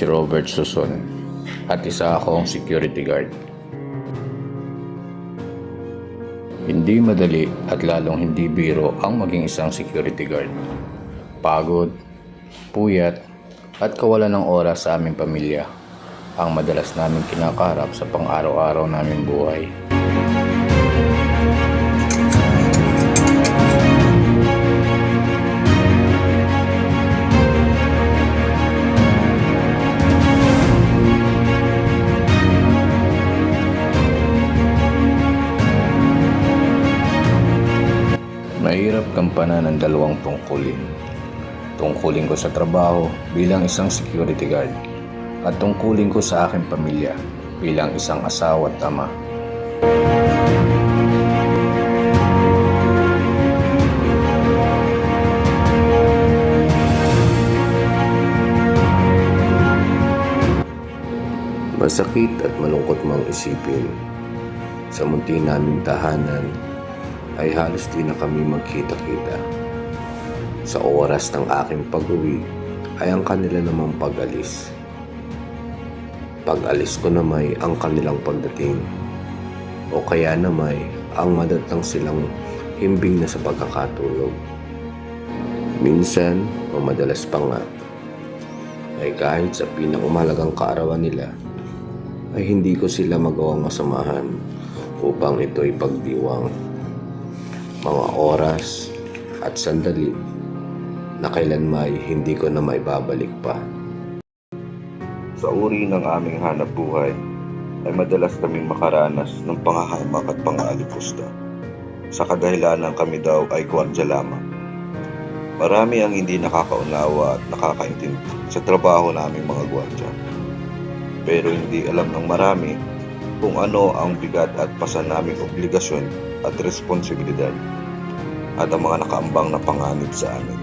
si Robert Suson at isa akong security guard. Hindi madali at lalong hindi biro ang maging isang security guard. Pagod, puyat at kawalan ng oras sa aming pamilya ang madalas namin kinakaharap sa pang-araw-araw naming buhay. Mahirap gampanan ng dalawang tungkulin. Tungkulin ko sa trabaho bilang isang security guard at tungkulin ko sa aking pamilya bilang isang asawa at ama. Masakit at malungkot mang isipin, sa munti naming tahanan ay halos di na kami magkita-kita. Sa oras ng aking pag-uwi ay ang kanila namang pag-alis. Pag-alis ko namay ang kanilang pagdating. O kaya namay ang madatang silang himbing na sa pagkakatulog. Minsan o madalas pa nga ay kahit sa pinakaumalagang kaarawan nila ay hindi ko sila magawang masamahan upang ito'y pagdiwang. Mga oras at sandali na kailanmay hindi ko na maibabalik pa. Sa uri ng aming hanap buhay ay madalas kaming makaranas ng pangahamak at pang-aalipusta. Sa kadahilanan kami daw ay gwardiya lamang. Marami ang hindi nakakaunawa at nakakaintindi sa trabaho naming mga gwardiya. Pero hindi alam ng marami kung ano ang bigat at pasan naming obligasyon at responsibilidad at ang mga nakaambang na panganib sa amin.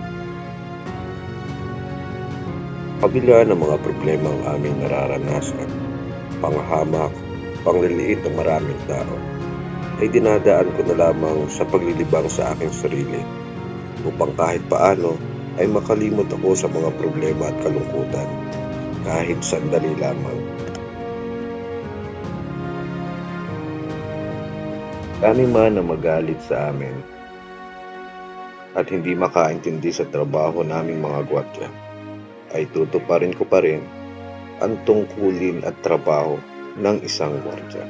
Kabila ng mga problemang aming nararanasan, panghahamak, pangliliit ng maraming tao, ay dinadaan ko na lamang sa paglilibang sa aking sarili upang kahit paano ay makalimot ako sa mga problema at kalungkutan kahit sandali lamang. Dami man na magalit sa amin at hindi makaintindi sa trabaho naming mga gwardiya, ay tutuparin ko pa rin ang tungkulin at trabaho ng isang gwardiya.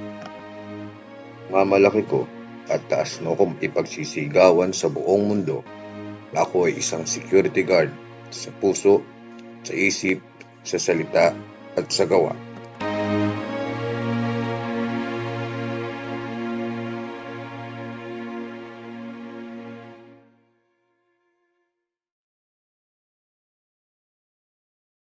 Mamalaki ko at taas mo kong ipagsisigawan sa buong mundo na ako ay isang security guard sa puso, sa isip, sa salita at sa gawa.